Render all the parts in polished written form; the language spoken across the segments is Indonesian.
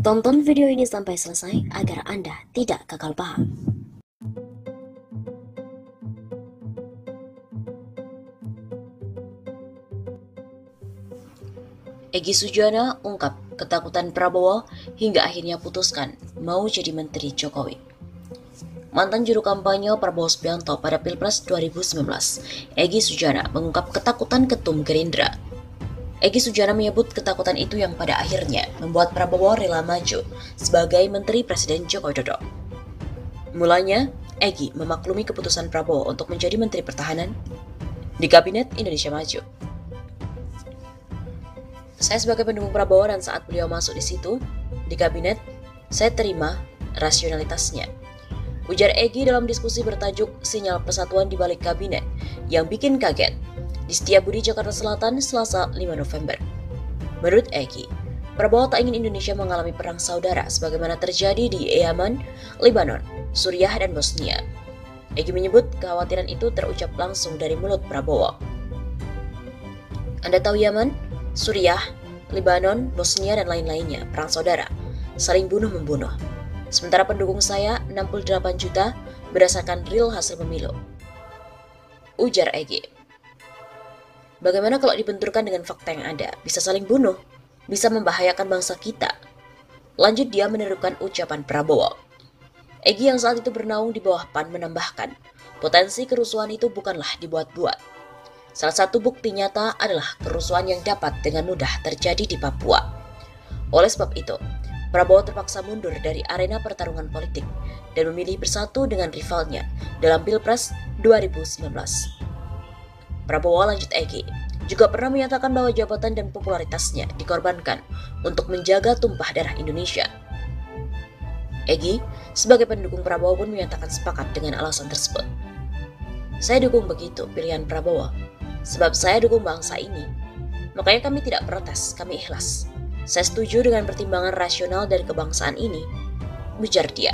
Tonton video ini sampai selesai agar Anda tidak gagal paham. Egy Sujana ungkap ketakutan Prabowo hingga akhirnya putuskan mau jadi Menteri Jokowi. Mantan juru kampanye Prabowo Subianto pada Pilpres 2019, Egy Sujana mengungkap ketakutan Ketum Gerindra. Egy Sujana menyebut ketakutan itu yang pada akhirnya membuat Prabowo rela maju sebagai Menteri Presiden Joko Widodo. Mulanya, Egy memaklumi keputusan Prabowo untuk menjadi Menteri Pertahanan di Kabinet Indonesia Maju. Saya sebagai pendukung Prabowo dan saat beliau masuk di situ, di kabinet, saya terima rasionalitasnya. Ujar Egy dalam diskusi bertajuk Sinyal Persatuan di Balik Kabinet yang bikin kaget di Setiabudi, Jakarta Selatan, Selasa 5 November. Menurut Egy, Prabowo tak ingin Indonesia mengalami perang saudara sebagaimana terjadi di Yaman, Lebanon, Suriah, dan Bosnia. Egy menyebut kekhawatiran itu terucap langsung dari mulut Prabowo. Anda tahu Yaman, Suriah, Lebanon, Bosnia, dan lain-lainnya, perang saudara, saling bunuh-membunuh. Sementara pendukung saya 68 juta berdasarkan real hasil pemilu. Ujar Egy. Bagaimana kalau dibenturkan dengan fakta yang ada, bisa saling bunuh, bisa membahayakan bangsa kita. Lanjut dia menirukan ucapan Prabowo. Egy yang saat itu bernaung di bawah PAN menambahkan, potensi kerusuhan itu bukanlah dibuat-buat. Salah satu bukti nyata adalah kerusuhan yang dapat dengan mudah terjadi di Papua. Oleh sebab itu, Prabowo terpaksa mundur dari arena pertarungan politik dan memilih bersatu dengan rivalnya dalam Pilpres 2019. Prabowo, lanjut Egy, juga pernah menyatakan bahwa jabatan dan popularitasnya dikorbankan untuk menjaga tumpah darah Indonesia. Egy, sebagai pendukung Prabowo pun menyatakan sepakat dengan alasan tersebut. Saya dukung begitu pilihan Prabowo. Sebab saya dukung bangsa ini. Makanya kami tidak protes, kami ikhlas. Saya setuju dengan pertimbangan rasional dari kebangsaan ini, ujar dia.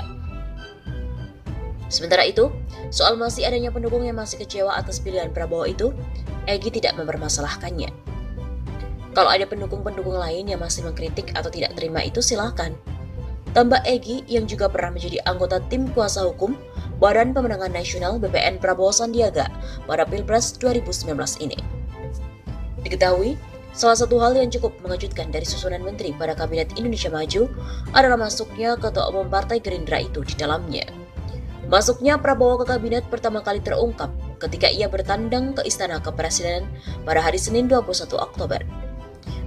Sementara itu, soal masih adanya pendukung yang masih kecewa atas pilihan Prabowo itu, Egy tidak mempermasalahkannya. Kalau ada pendukung-pendukung lain yang masih mengkritik atau tidak terima itu silakan. Tambah Egy yang juga pernah menjadi anggota tim kuasa hukum Badan Pemenangan Nasional BPN Prabowo Sandiaga pada Pilpres 2019 ini. Diketahui, salah satu hal yang cukup mengejutkan dari susunan menteri pada Kabinet Indonesia Maju adalah masuknya Ketua Umum Partai Gerindra itu di dalamnya. Masuknya Prabowo ke kabinet pertama kali terungkap ketika ia bertandang ke Istana Kepresidenan pada hari Senin 21 Oktober.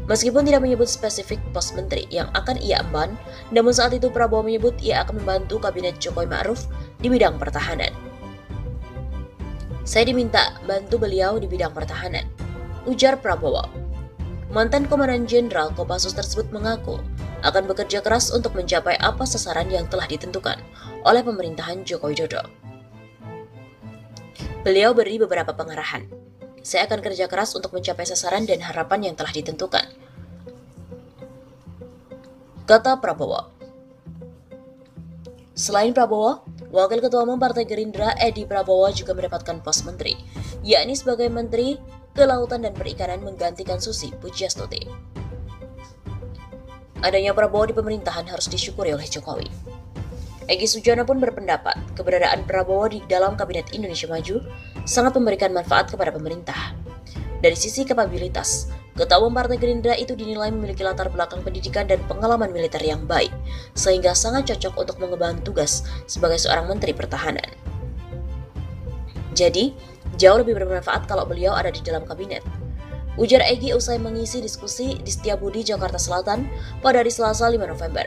Meskipun tidak menyebut spesifik pos menteri yang akan ia emban, namun saat itu Prabowo menyebut ia akan membantu kabinet Jokowi Ma'ruf di bidang pertahanan. Saya diminta bantu beliau di bidang pertahanan, ujar Prabowo. Mantan Komandan Jenderal Kopassus tersebut mengaku akan bekerja keras untuk mencapai apa sasaran yang telah ditentukan oleh pemerintahan Joko Widodo. Beliau beri beberapa pengarahan. Saya akan kerja keras untuk mencapai sasaran dan harapan yang telah ditentukan, kata Prabowo. Selain Prabowo, Wakil Ketua Umum Partai Gerindra Edi Prabowo juga mendapatkan pos menteri, yakni sebagai Menteri Kelautan dan Perikanan menggantikan Susi Pujiastuti. Adanya Prabowo di pemerintahan harus disyukuri oleh Jokowi. Egy Sujana pun berpendapat keberadaan Prabowo di dalam Kabinet Indonesia Maju sangat memberikan manfaat kepada pemerintah. Dari sisi kapabilitas, Ketua Umum Partai Gerindra itu dinilai memiliki latar belakang pendidikan dan pengalaman militer yang baik, sehingga sangat cocok untuk mengemban tugas sebagai seorang Menteri Pertahanan. Jadi, jauh lebih bermanfaat kalau beliau ada di dalam kabinet, ujar Egy usai mengisi diskusi di Setiabudi, Jakarta Selatan pada hari Selasa 5 November.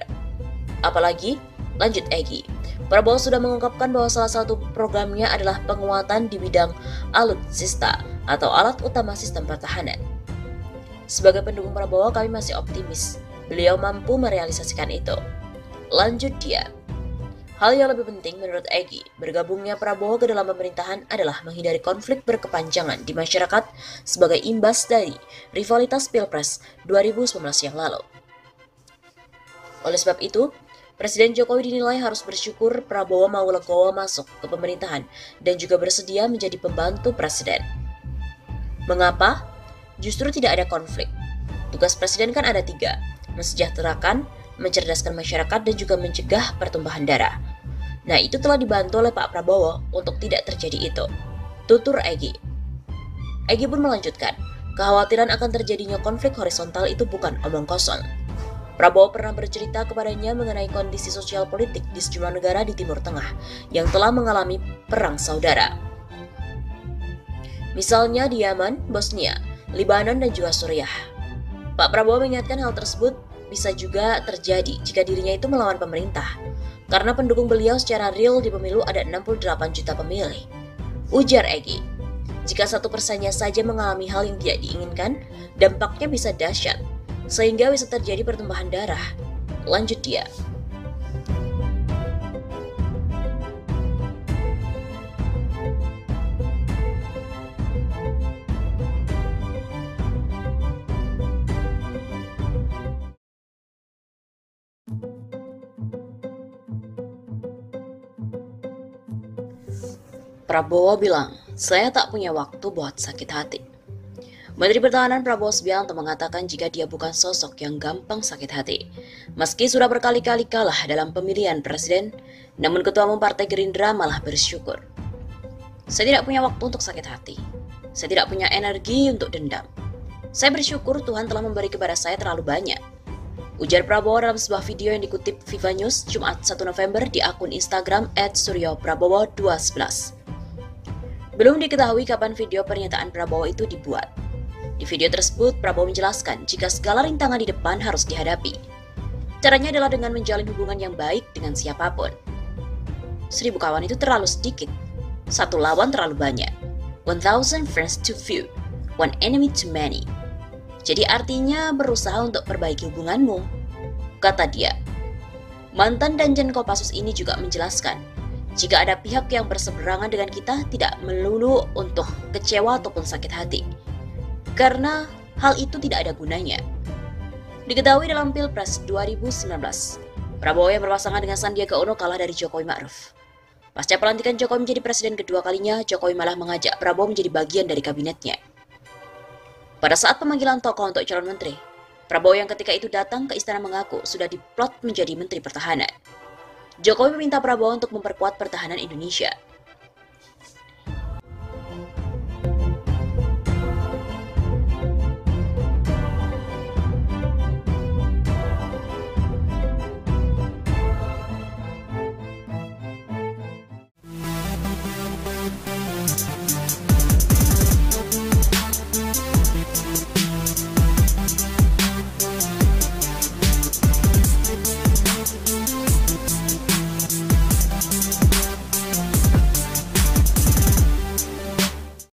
Apalagi, lanjut Egy, Prabowo sudah mengungkapkan bahwa salah satu programnya adalah penguatan di bidang alutsista atau alat utama sistem pertahanan. Sebagai pendukung Prabowo, kami masih optimis beliau mampu merealisasikan itu. Lanjut dia. Hal yang lebih penting menurut Egy, bergabungnya Prabowo ke dalam pemerintahan adalah menghindari konflik berkepanjangan di masyarakat sebagai imbas dari rivalitas Pilpres 2019 yang lalu. Oleh sebab itu, Presiden Jokowi dinilai harus bersyukur Prabowo mau legowo masuk ke pemerintahan dan juga bersedia menjadi pembantu presiden. Mengapa? Justru tidak ada konflik. Tugas presiden kan ada 3, mensejahterakan, mencerdaskan masyarakat dan juga mencegah pertumpahan darah. Nah, itu telah dibantu oleh Pak Prabowo untuk tidak terjadi itu. Tutur Egy. Egy pun melanjutkan, kekhawatiran akan terjadinya konflik horizontal itu bukan omong kosong. Prabowo pernah bercerita kepadanya mengenai kondisi sosial politik di sejumlah negara di Timur Tengah yang telah mengalami perang saudara. Misalnya di Yaman, Bosnia, Lebanon, dan juga Suriah. Pak Prabowo mengingatkan hal tersebut bisa juga terjadi jika dirinya itu melawan pemerintah, karena pendukung beliau secara real di pemilu ada 68 juta pemilih. Ujar Egy, jika 1%-nya saja mengalami hal yang tidak diinginkan, dampaknya bisa dahsyat, sehingga bisa terjadi pertumpahan darah. Lanjut dia. Prabowo bilang, saya tak punya waktu buat sakit hati. Menteri Pertahanan Prabowo Subianto mengatakan jika dia bukan sosok yang gampang sakit hati. Meski sudah berkali-kali kalah dalam pemilihan presiden, namun Ketua Umum Partai Gerindra malah bersyukur. Saya tidak punya waktu untuk sakit hati. Saya tidak punya energi untuk dendam. Saya bersyukur Tuhan telah memberi kepada saya terlalu banyak. Ujar Prabowo dalam sebuah video yang dikutip Viva News Jumat 1 November di akun Instagram @suryoprabowo211. Belum diketahui kapan video pernyataan Prabowo itu dibuat. Di video tersebut, Prabowo menjelaskan jika segala rintangan di depan harus dihadapi. Caranya adalah dengan menjalin hubungan yang baik dengan siapapun. 1000 kawan itu terlalu sedikit. 1 lawan terlalu banyak. 1000 friends too few. 1 enemy too many. Jadi artinya berusaha untuk perbaiki hubunganmu, kata dia. Mantan Danjen Kopassus ini juga menjelaskan, jika ada pihak yang berseberangan dengan kita tidak melulu untuk kecewa ataupun sakit hati, karena hal itu tidak ada gunanya. Diketahui dalam Pilpres 2019, Prabowo yang berpasangan dengan Sandiaga Uno kalah dari Jokowi Ma'ruf. Pasca pelantikan Jokowi menjadi presiden kedua kalinya, Jokowi malah mengajak Prabowo menjadi bagian dari kabinetnya. Pada saat pemanggilan tokoh untuk calon menteri, Prabowo yang ketika itu datang ke istana mengaku sudah diplot menjadi Menteri Pertahanan. Jokowi meminta Prabowo untuk memperkuat pertahanan Indonesia.